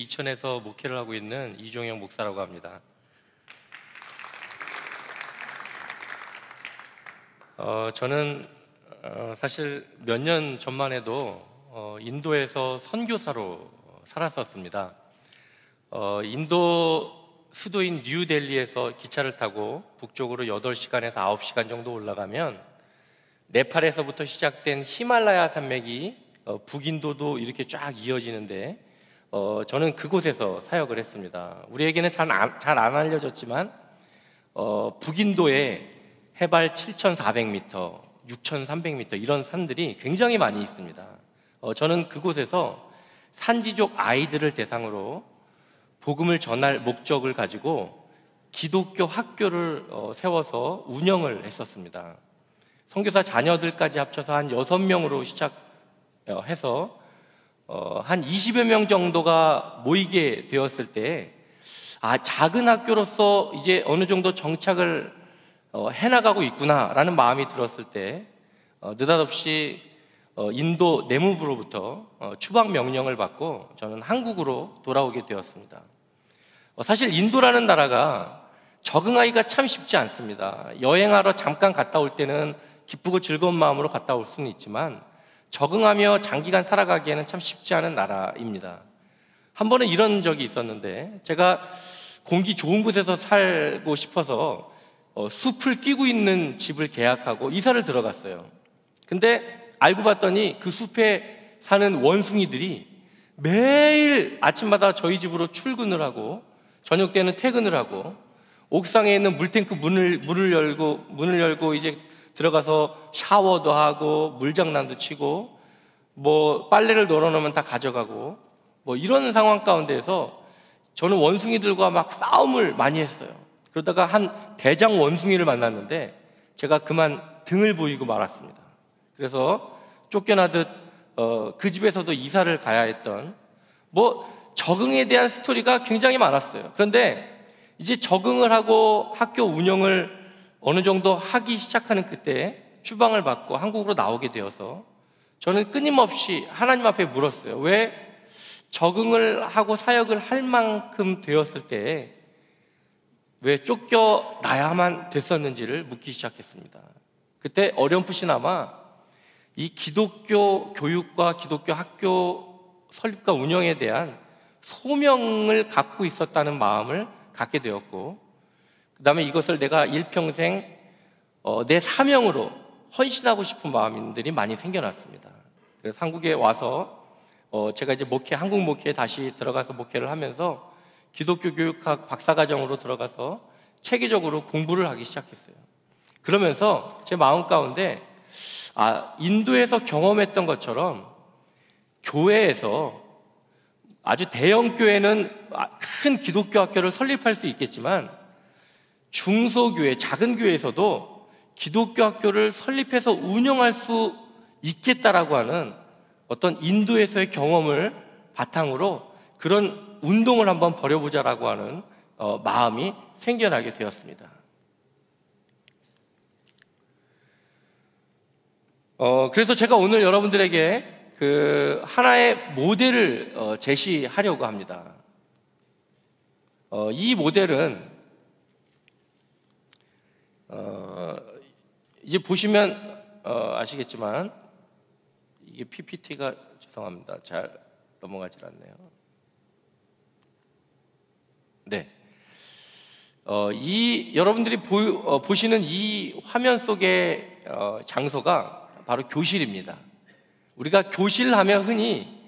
이천에서 목회를 하고 있는 이종영 목사라고 합니다. 저는 사실 몇 년 전만 해도 인도에서 선교사로 살았었습니다. 인도 수도인 뉴델리에서 기차를 타고 북쪽으로 8시간에서 9시간 정도 올라가면 네팔에서부터 시작된 히말라야 산맥이 북인도도 이렇게 쫙 이어지는데 저는 그곳에서 사역을 했습니다. 우리에게는 잘 안 알려졌지만 북인도에 해발 7,400m, 6,300m 이런 산들이 굉장히 많이 있습니다. 저는 그곳에서 산지족 아이들을 대상으로 복음을 전할 목적을 가지고 기독교 학교를 세워서 운영을 했었습니다. 선교사 자녀들까지 합쳐서 한 6명으로 시작해서 한 20여 명 정도가 모이게 되었을 때 작은 학교로서 이제 어느 정도 정착을 해나가고 있구나라는 마음이 들었을 때 느닷없이 인도 내무부로부터 추방 명령을 받고 저는 한국으로 돌아오게 되었습니다. 사실 인도라는 나라가 적응하기가 참 쉽지 않습니다. 여행하러 잠깐 갔다 올 때는 기쁘고 즐거운 마음으로 갔다 올 수는 있지만 적응하며 장기간 살아가기에는 참 쉽지 않은 나라입니다. 한 번은 이런 적이 있었는데 제가 공기 좋은 곳에서 살고 싶어서 숲을 끼고 있는 집을 계약하고 이사를 들어갔어요. 근데 알고 봤더니 그 숲에 사는 원숭이들이 매일 아침마다 저희 집으로 출근을 하고 저녁 때는 퇴근을 하고 옥상에 있는 물탱크 문을 열고 이제 들어가서 샤워도 하고 물장난도 치고 뭐 빨래를 널어놓으면 다 가져가고 뭐 이런 상황 가운데에서 저는 원숭이들과 막 싸움을 많이 했어요. 그러다가 한 대장 원숭이를 만났는데 제가 그만 등을 보이고 말았습니다. 그래서 쫓겨나듯 그 집에서도 이사를 가야 했던 적응에 대한 스토리가 굉장히 많았어요. 그런데 이제 적응을 하고 학교 운영을 어느 정도 하기 시작하는 그때 추방을 받고 한국으로 나오게 되어서 저는 끊임없이 하나님 앞에 물었어요. 왜 적응을 하고 사역을 할 만큼 되었을 때 왜 쫓겨나야만 됐었는지를 묻기 시작했습니다. 그때 어렴풋이나마 이 기독교 교육과 기독교 학교 설립과 운영에 대한 소명을 갖고 있었다는 마음을 갖게 되었고 그 다음에 이것을 내가 일평생 내 사명으로 헌신하고 싶은 마음들이 많이 생겨났습니다. 그래서 한국에 와서 제가 이제 한국 목회에 다시 들어가서 목회를 하면서 기독교 교육학 박사과정으로 들어가서 체계적으로 공부를 하기 시작했어요. 그러면서 제 마음 가운데 인도에서 경험했던 것처럼 교회에서 아주 대형 교회는 큰 기독교 학교를 설립할 수 있겠지만 중소교회, 작은 교회에서도 기독교 학교를 설립해서 운영할 수 있겠다라고 하는 어떤 인도에서의 경험을 바탕으로 그런 운동을 한번 벌여보자라고 하는 마음이 생겨나게 되었습니다. 그래서 제가 오늘 여러분들에게 그 하나의 모델을 제시하려고 합니다. 이 모델은 이제 보시면 아시겠지만 이게 PPT가 죄송합니다. 잘 넘어가질 않네요. 네. 여러분들이 보시는 이 화면 속의 장소가 바로 교실입니다. 우리가 교실하면 흔히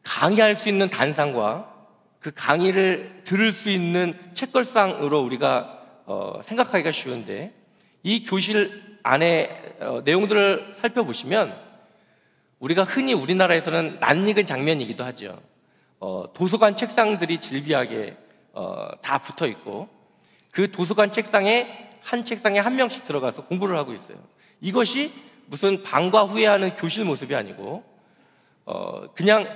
강의할 수 있는 단상과 그 강의를 들을 수 있는 책걸상으로 우리가 생각하기가 쉬운데 이 교실 안에 내용들을 살펴보시면 우리가 흔히 우리나라에서는 낯익은 장면이기도 하죠. 도서관 책상들이 질비하게 다 붙어 있고 그 도서관 책상에 한 명씩 들어가서 공부를 하고 있어요. 이것이 무슨 방과 후에 하는 교실 모습이 아니고 그냥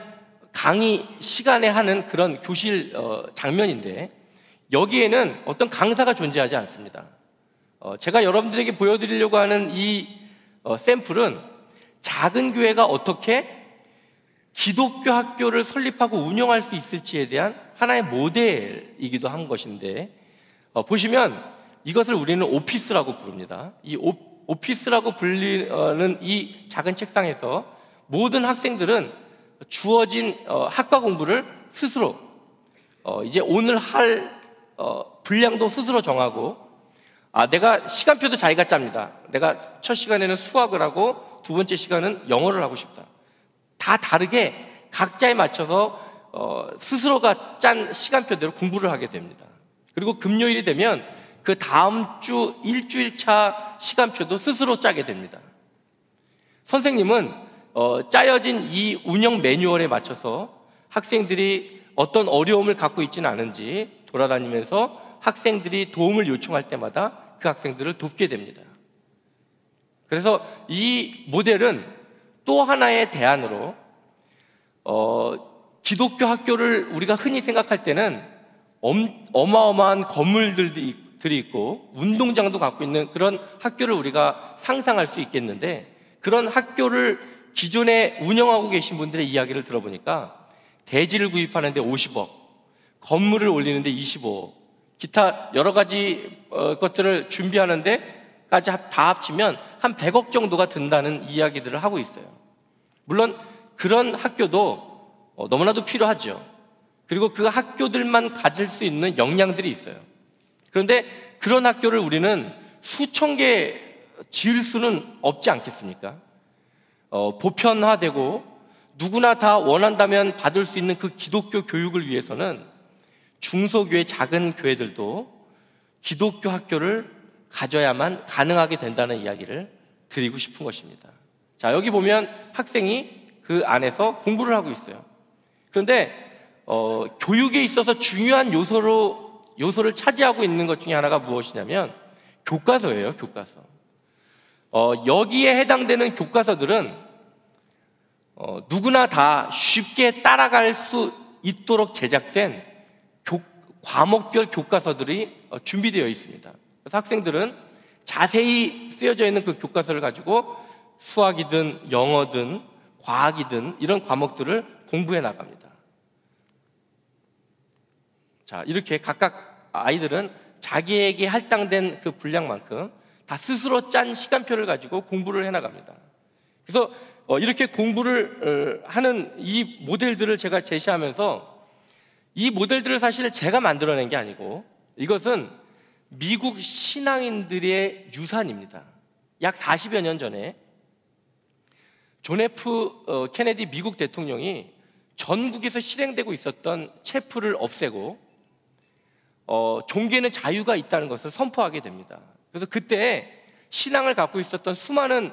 강의 시간에 하는 그런 교실 장면인데 여기에는 어떤 강사가 존재하지 않습니다. 제가 여러분들에게 보여드리려고 하는 이 샘플은 작은 교회가 어떻게 기독교 학교를 설립하고 운영할 수 있을지에 대한 하나의 모델이기도 한 것인데, 보시면 이것을 우리는 오피스라고 부릅니다. 이 오피스라고 불리는 이 작은 책상에서 모든 학생들은 주어진 학과 공부를 스스로 이제 오늘 할 분량도 스스로 정하고, 내가 시간표도 자기가 짭니다. 내가 첫 시간에는 수학을 하고 두 번째 시간은 영어를 하고 싶다. 다 다르게 각자에 맞춰서 스스로가 짠 시간표대로 공부를 하게 됩니다. 그리고 금요일이 되면 그 다음 주 일주일차 시간표도 스스로 짜게 됩니다. 선생님은 짜여진 이 운영 매뉴얼에 맞춰서 학생들이 어떤 어려움을 갖고 있지는 않은지 돌아다니면서 학생들이 도움을 요청할 때마다 그 학생들을 돕게 됩니다. 그래서 이 모델은 또 하나의 대안으로 기독교 학교를 우리가 흔히 생각할 때는 어마어마한 건물들이 있고 운동장도 갖고 있는 그런 학교를 우리가 상상할 수 있겠는데, 그런 학교를 기존에 운영하고 계신 분들의 이야기를 들어보니까 대지를 구입하는데 50억, 건물을 올리는데 25억, 기타 여러 가지 것들을 준비하는데까지 다 합치면 한 100억 정도가 든다는 이야기들을 하고 있어요. 물론 그런 학교도 너무나도 필요하죠. 그리고 그 학교들만 가질 수 있는 역량들이 있어요. 그런데 그런 학교를 우리는 수천 개 지을 수는 없지 않겠습니까? 보편화되고 누구나 다 원한다면 받을 수 있는 그 기독교 교육을 위해서는 중소교회, 작은 교회들도 기독교 학교를 가져야만 가능하게 된다는 이야기를 드리고 싶은 것입니다. 자, 여기 보면 학생이 그 안에서 공부를 하고 있어요. 그런데 교육에 있어서 중요한 요소를 차지하고 있는 것 중에 하나가 무엇이냐면 교과서예요. 교과서. 여기에 해당되는 교과서들은 누구나 다 쉽게 따라갈 수 있도록 제작된 과목별 교과서들이 준비되어 있습니다. 그래서 학생들은 자세히 쓰여져 있는 그 교과서를 가지고 수학이든 영어든 과학이든 이런 과목들을 공부해 나갑니다. 자, 이렇게 각각 아이들은 자기에게 할당된 그 분량만큼 다 스스로 짠 시간표를 가지고 공부를 해 나갑니다. 그래서 이렇게 공부를 하는 이 모델들을 제가 제시하면서, 이 모델들을 사실 제가 만들어낸 게 아니고 이것은 미국 신앙인들의 유산입니다. 약 40여 년 전에 존 F 케네디 미국 대통령이 전국에서 실행되고 있었던 체포를 없애고 종교에는 자유가 있다는 것을 선포하게 됩니다. 그래서 그때 신앙을 갖고 있었던 수많은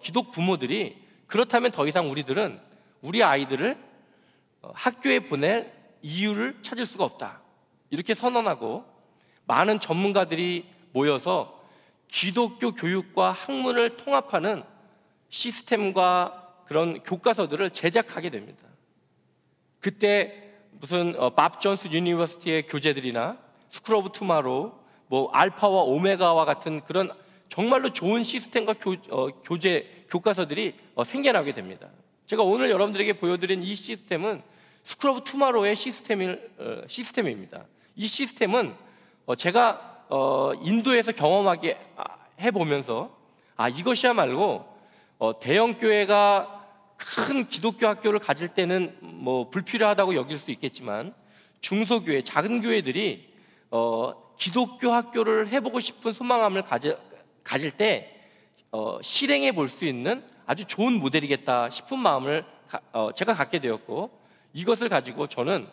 기독 부모들이, 그렇다면 더 이상 우리들은 우리 아이들을 학교에 보낼 이유를 찾을 수가 없다, 이렇게 선언하고 많은 전문가들이 모여서 기독교 교육과 학문을 통합하는 시스템과 그런 교과서들을 제작하게 됩니다. 그때 무슨 밥 존스 유니버시티의 교재들이나 스쿨 오브 투마로우, 뭐 알파와 오메가와 같은 그런 정말로 좋은 시스템과 교과서들이 생겨나게 됩니다. 제가 오늘 여러분들에게 보여드린 이 시스템은 스쿨 오브 투마로우의 시스템입니다. 이 시스템은 제가 인도에서 경험하게 해보면서 이것이야말로 대형 교회가 큰 기독교 학교를 가질 때는 뭐 불필요하다고 여길 수 있겠지만, 중소교회, 작은 교회들이 기독교 학교를 해보고 싶은 소망함을 가질 때 실행해 볼 수 있는 아주 좋은 모델이겠다 싶은 마음을 제가 갖게 되었고, 이것을 가지고 저는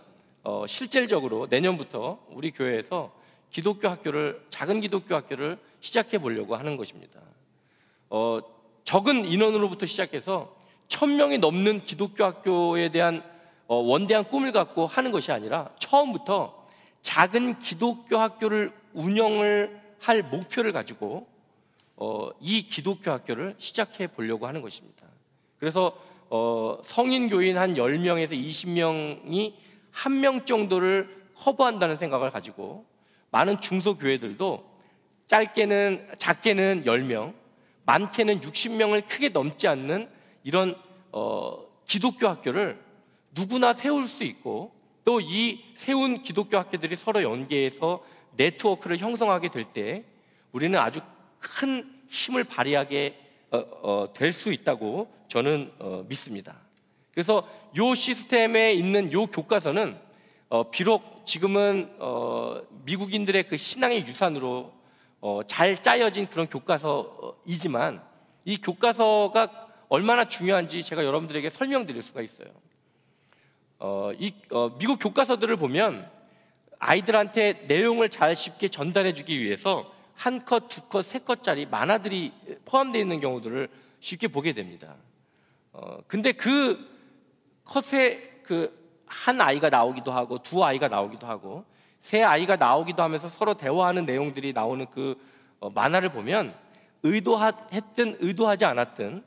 실질적으로 내년부터 우리 교회에서 작은 기독교 학교를 시작해 보려고 하는 것입니다. 적은 인원으로부터 시작해서 1000명이 넘는 기독교 학교에 대한 원대한 꿈을 갖고 하는 것이 아니라 처음부터 작은 기독교 학교를 운영을 할 목표를 가지고 이 기독교 학교를 시작해 보려고 하는 것입니다. 그래서 성인 교인 한 10명에서 20명이 1명 정도를 커버한다는 생각을 가지고, 많은 중소교회들도 작게는 10명, 많게는 60명을 크게 넘지 않는 이런 기독교 학교를 누구나 세울 수 있고, 또 이 세운 기독교 학교들이 서로 연계해서 네트워크를 형성하게 될 때 우리는 아주 큰 힘을 발휘하게 될 수 있다고 저는 믿습니다. 그래서 이 시스템에 있는 이 교과서는 비록 지금은 미국인들의 그 신앙의 유산으로 잘 짜여진 그런 교과서이지만, 이 교과서가 얼마나 중요한지 제가 여러분들에게 설명드릴 수가 있어요. 미국 교과서들을 보면 아이들한테 내용을 잘 쉽게 전달해주기 위해서 한 컷, 두 컷, 세 컷짜리 만화들이 포함되어 있는 경우들을 쉽게 보게 됩니다. 근데 그 컷에 한 아이가 나오기도 하고, 두 아이가 나오기도 하고, 세 아이가 나오기도 하면서 서로 대화하는 내용들이 나오는 그 만화를 보면 의도했든 의도하지 않았든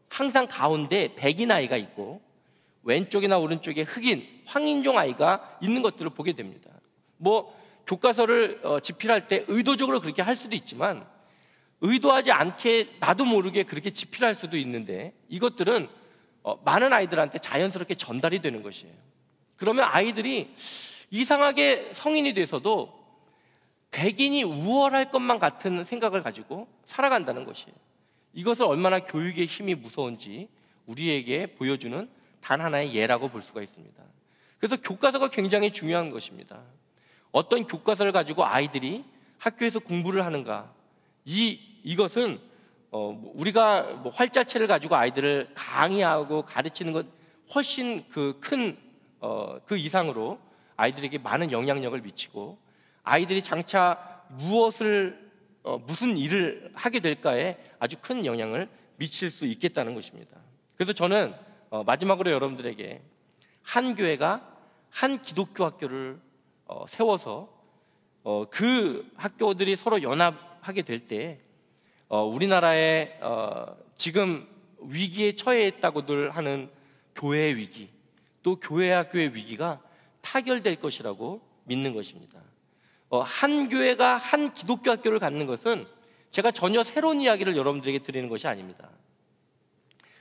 항상 가운데 백인 아이가 있고 왼쪽이나 오른쪽에 흑인, 황인종 아이가 있는 것들을 보게 됩니다. 뭐 교과서를 집필할 때 의도적으로 그렇게 할 수도 있지만 의도하지 않게 나도 모르게 그렇게 집필할 수도 있는데, 이것들은 많은 아이들한테 자연스럽게 전달이 되는 것이에요. 그러면 아이들이 이상하게 성인이 돼서도 백인이 우월할 것만 같은 생각을 가지고 살아간다는 것이에요. 이것을 얼마나 교육의 힘이 무서운지 우리에게 보여주는 단 하나의 예라고 볼 수가 있습니다. 그래서 교과서가 굉장히 중요한 것입니다. 어떤 교과서를 가지고 아이들이 학교에서 공부를 하는가, 이것은 우리가 뭐 활자체를 가지고 아이들을 강의하고 가르치는 것 훨씬 그 이상으로 아이들에게 많은 영향력을 미치고, 아이들이 장차 무슨 일을 하게 될까에 아주 큰 영향을 미칠 수 있겠다는 것입니다. 그래서 저는 마지막으로 여러분들에게 한 교회가 한 기독교 학교를 세워서 그 학교들이 서로 연합하게 될 때 우리나라의 지금 위기에 처해 있다고들 하는 교회의 위기, 또 교회 학교의 위기가 타결될 것이라고 믿는 것입니다. 한 교회가 한 기독교 학교를 갖는 것은 제가 전혀 새로운 이야기를 여러분들에게 드리는 것이 아닙니다.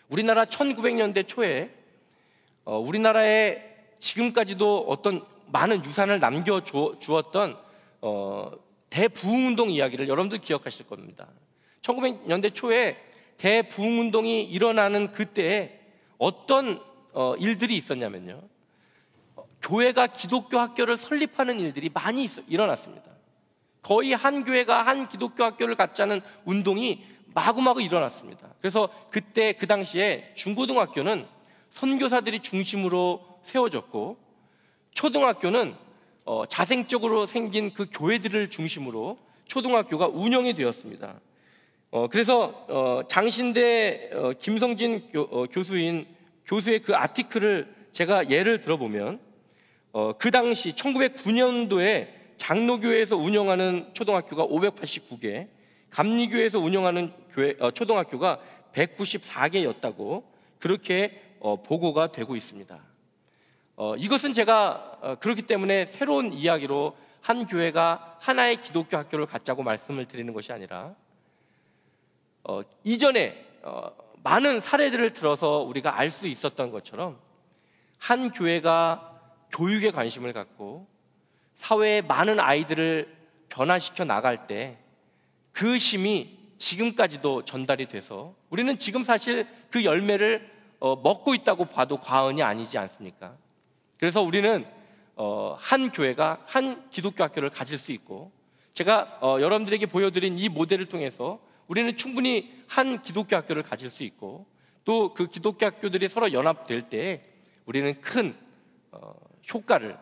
우리나라 1900년대 초에 우리나라에 지금까지도 어떤 많은 유산을 남겨주었던 대부흥운동 이야기를 여러분들 기억하실 겁니다. 1900년대 초에 대부흥운동이 일어나는 그때에 어떤 일들이 있었냐면요, 교회가 기독교 학교를 설립하는 일들이 많이 일어났습니다. 거의 한 교회가 한 기독교 학교를 갖자는 운동이 마구마구 일어났습니다. 그래서 그때 그 당시에 중고등학교는 선교사들이 중심으로 세워졌고, 초등학교는 자생적으로 생긴 그 교회들을 중심으로 초등학교가 운영이 되었습니다. 그래서 장신대 김성진 교수의 그 아티클을 제가 예를 들어보면, 그 당시 1909년도에 장로교회에서 운영하는 초등학교가 589개, 감리교회에서 운영하는 초등학교가 194개였다고 그렇게 보고가 되고 있습니다. 이것은 제가 그렇기 때문에 새로운 이야기로 한 교회가 하나의 기독교 학교를 갖자고 말씀을 드리는 것이 아니라, 이전에 많은 사례들을 들어서 우리가 알 수 있었던 것처럼 한 교회가 교육에 관심을 갖고 사회의 많은 아이들을 변화시켜 나갈 때 그 힘이 지금까지도 전달이 돼서 우리는 지금 사실 그 열매를 먹고 있다고 봐도 과언이 아니지 않습니까? 그래서 우리는 한 교회가 한 기독교 학교를 가질 수 있고, 제가 여러분들에게 보여드린 이 모델을 통해서 우리는 충분히 한 기독교 학교를 가질 수 있고, 또 그 기독교 학교들이 서로 연합될 때 우리는 큰 효과를,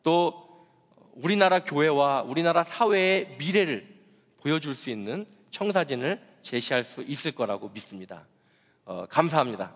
또 우리나라 교회와 우리나라 사회의 미래를 보여줄 수 있는 청사진을 제시할 수 있을 거라고 믿습니다. 감사합니다.